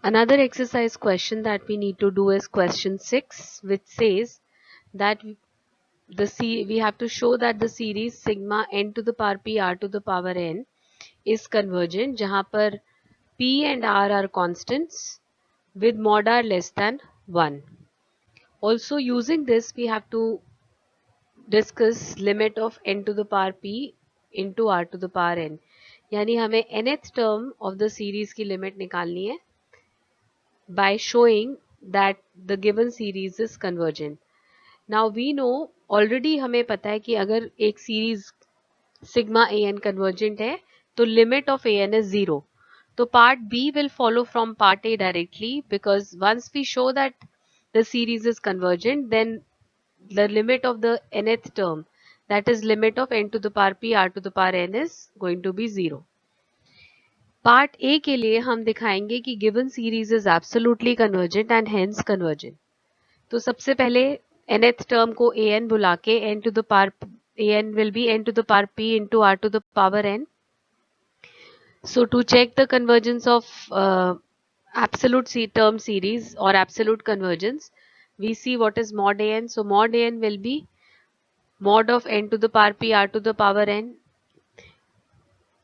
Another exercise question that we need to do is question 6, which says that we have to show that the series sigma n to the power p r to the power n is convergent, जहाँ पर p and r are constants with mod r less than 1. Also using this we have to discuss limit of n to the power p into r to the power n. यानी हमें nth term of the series की limit निकालनी है by showing that the given series is convergent. Now we know already हमें पता है कि अगर एक series sigma an convergent है तो limit of an is 0. So part B will follow from part A directly, because once we show that the series is convergent, then the limit of the nth term, that is limit of n to the power p r to the power n, is going to be 0. Part A के लिए हम दिखाएंगे कि given series is absolutely convergent and hence convergent. तो सबसे पहले nth term को an बुला के n to the power an will be n to the power p into r to the power n. So to check the convergence of absolute term series or absolute convergence, we see what is mod an. So mod an will be mod of n to the power p r to the power n.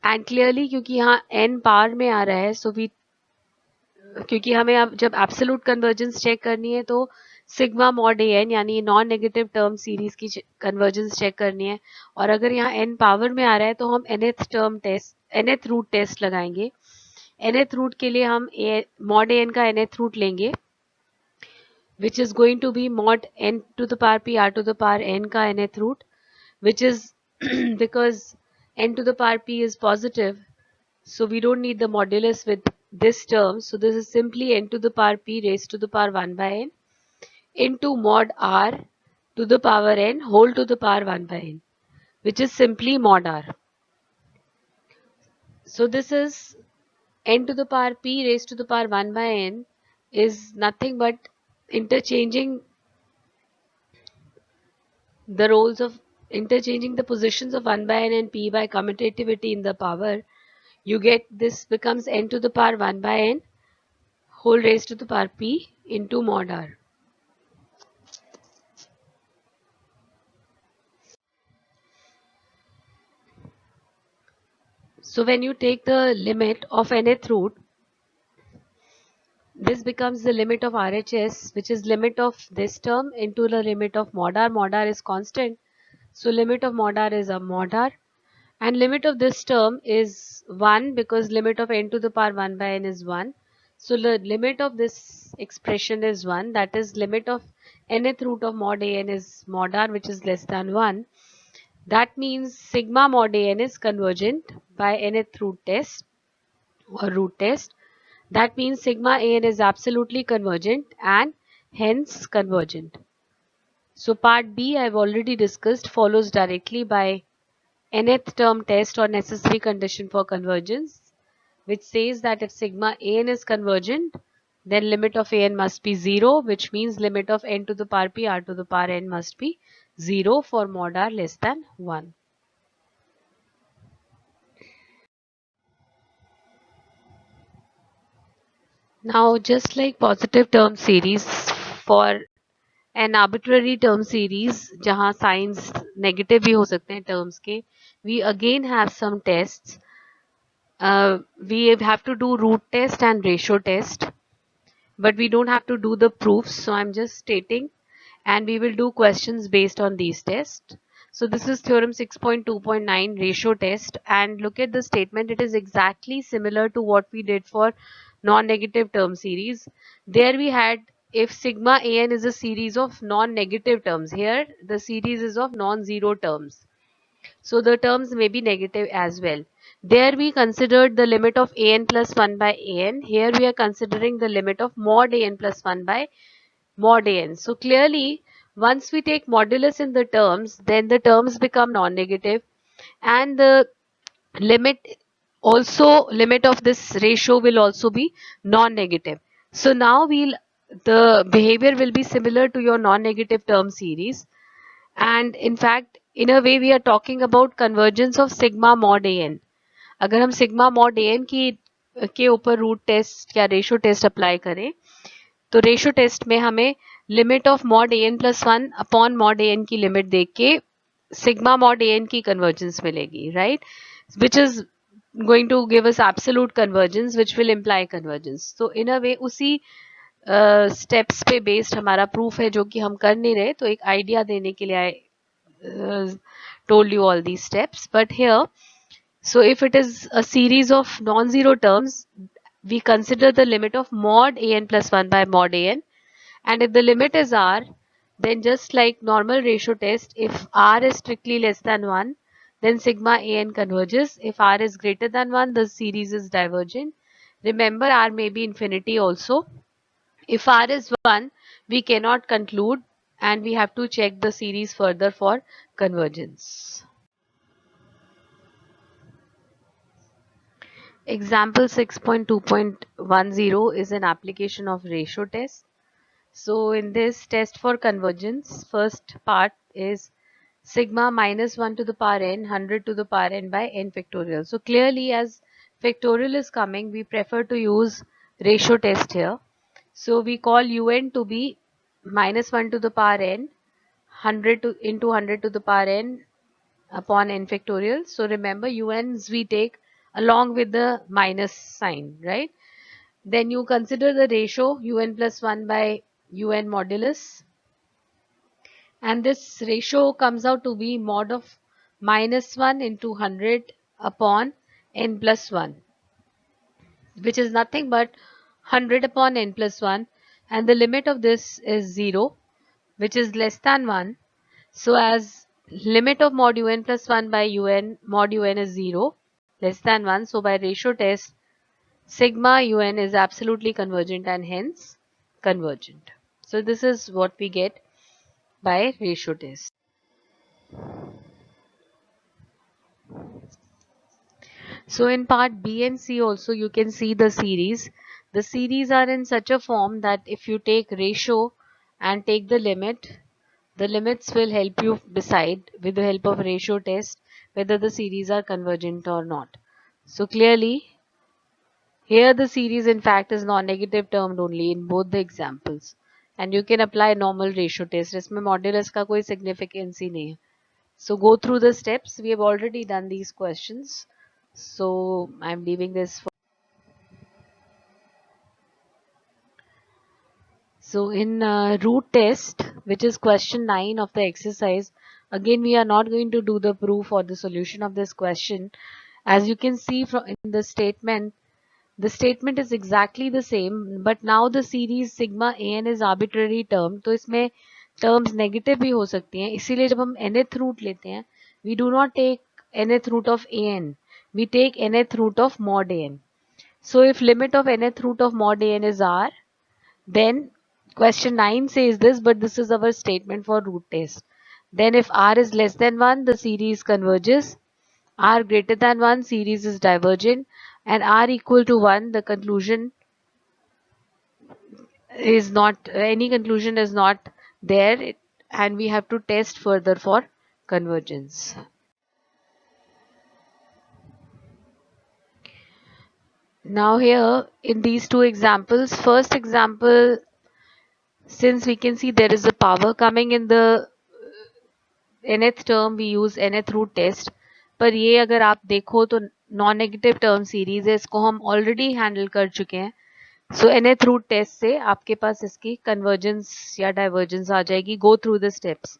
And clearly क्योंकि यहाँ n power में आ रहा है, so we क्योंकि हमें अब जब absolute convergence check करनी है तो सिग्मा मॉड ए एन यानी नॉन नेगेटिव टर्म सीरीज की कन्वर्जेंस चेक करनी है. और अगर यहाँ n पावर में आ रहा है तो हम nth रूट टेस्ट लगाएंगे. nth रूट के लिए हम मॉड ए एन का nth रूट लेंगे, which is going to be mod n to the power p r to the power n का nth root, which is because n to the power p is positive, so we don't need the modulus with this term. So this is simply n to the power p raised to the power 1 by n into mod r to the power n whole to the power 1 by n, which is simply mod r. So this is n to the power p raised to the power 1 by n is nothing but interchanging the positions of 1 by n and p by commutativity in the power. You get this becomes n to the power 1 by n whole raised to the power p into mod r. So when you take the limit of nth root, this becomes the limit of RHS, which is limit of this term into the limit of mod r. Mod r is constant, so limit of mod r is a mod r, and limit of this term is 1 because limit of n to the power 1 by n is 1. So the limit of this expression is 1, that is limit of nth root of mod an is mod r, which is less than 1. That means sigma mod an is convergent by nth root test or root test. That means sigma an is absolutely convergent and hence convergent. So part B I've already discussed follows directly by nth term test or necessary condition for convergence, which says that if sigma an is convergent, then limit of an must be 0, which means limit of n to the power p r to the power n must be 0 for mod r less than 1. Now just like positive term series, for an arbitrary term series जहाँ signs negative भी हो सकते हैं terms के, we again have some tests. We have to do root test and ratio test, but we don't have to do the proofs, so I'm just stating, and we will do questions based on these tests. So this is theorem 6.2.9 ratio test, and look at the statement. It is exactly similar to what we did for non-negative term series. There we had if sigma an is a series of non-negative terms. Here the series is of non-zero terms, so the terms may be negative as well. There we considered the limit of an plus 1 by an. Here we are considering the limit of mod an plus 1 by mod an. So clearly, once we take modulus in the terms, then the terms become non-negative, and the limit of this ratio will also be non-negative. So now the behavior will be similar to your non-negative term series, and in fact in a way we are talking about convergence of sigma mod an. अगर हम sigma mod an की के ऊपर root test या ratio test apply करें, तो ratio test में हमें limit of mod a n plus one upon mod a n की लिमिट देख के सिग्मा मॉड ए एन की कन्वर्जेंस मिलेगी, right, which is going to give us absolute convergence which will imply convergence. So in a way उसी steps पे based हमारा proof है जो कि हम कर नहीं रहे, तो एक आइडिया देने के लिए आई told you all these steps. But here, so if it is a series of non-zero terms, we consider the limit of mod a n plus 1 by mod a n, and if the limit is r, then just like normal ratio test, if r is strictly less than 1, then sigma a n converges. If r is greater than 1, the series is divergent. Remember, r may be infinity also. If r is 1, we cannot conclude and we have to check the series further for convergence. Example 6.2.10 is an application of ratio test. So in this test for convergence, first part is sigma minus 1 to the power n, 100 to the power n by n factorial. So clearly as factorial is coming, we prefer to use ratio test here. So we call un to be minus 1 to the power n, 100 to into 100 to the power n upon n factorial. So remember, uns we take along with the minus sign, right? Then you consider the ratio un plus 1 by un modulus, and this ratio comes out to be mod of minus 1 into 100 upon n plus 1, which is nothing but 100 upon n plus 1, and the limit of this is 0, which is less than 1. So as limit of mod un plus 1 by un mod un is 0, less than 1, so by ratio test, sigma un is absolutely convergent and hence convergent. So this is what we get by ratio test. So in part B and C also you can see the series. The series are in such a form that if you take ratio and take the limits will help you decide with the help of ratio test whether the series are convergent or not. So clearly here the series in fact is non-negative termed only in both the examples, and you can apply normal ratio test. इसमें modulus का कोई significance ही नहीं है. So go through the steps. We have already done these questions. So I'm leaving this for. So in root test, which is question 9 of the exercise, again we are not going to do the proof or the solution of this question. As you can see from in the statement is exactly the same, but now the series sigma an is arbitrary term, तो इसमें terms negative भी हो सकती हैं. इसीलिए जब हम nth root लेते हैं, we do not take nth root of an, we take nth root of mod an. So if limit of nth root of mod an is r, then question 9 says this, but this is our statement for root test. Then if r is less than 1, the series converges. R greater than 1, series is divergent, and r equal to 1, the conclusion is not, any conclusion is not there, and we have to test further for convergence. Now here in these two examples, first example, since we can see there is a power coming in the nth term, we use nth root test, पर ये अगर आप देखो तो non negative term series है, इसको हम already handle कर चुके हैं. सो nth root test से आपके पास इसकी कन्वर्जेंस या डाइवर्जेंस आ जाएगी. Go through the steps.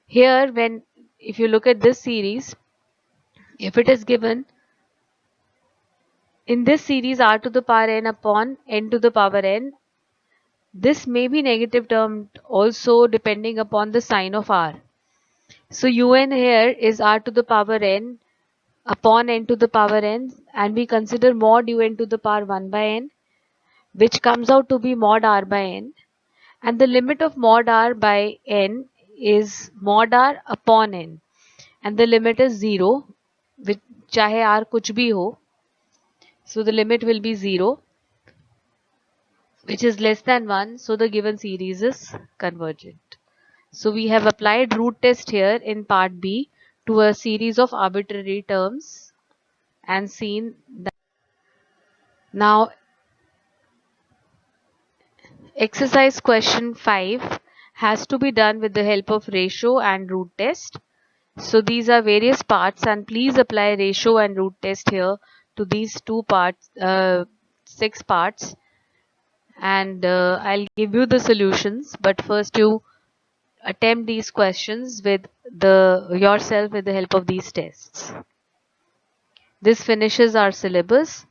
Here when if you look at this series, if it is given in this series r to the power n upon n to the power n, this may be negative term also depending upon the sign of r. So un here is r to the power n upon n to the power n, and we consider mod un to the power 1 by n, which comes out to be mod r by n, and the limit of mod r by n is mod r upon n, and the limit is 0, which चाहे r कुछ भी हो, so the limit will be 0, which is less than 1, so the given series is convergent. So we have applied root test here in part B to a series of arbitrary terms and seen that Now, exercise question 5 has to be done with the help of ratio and root test. So these are various parts, and please apply ratio and root test here to these two parts, 6 parts, and I'll give you the solutions. But first, you attempt these questions with yourself with the help of these tests. This finishes our syllabus.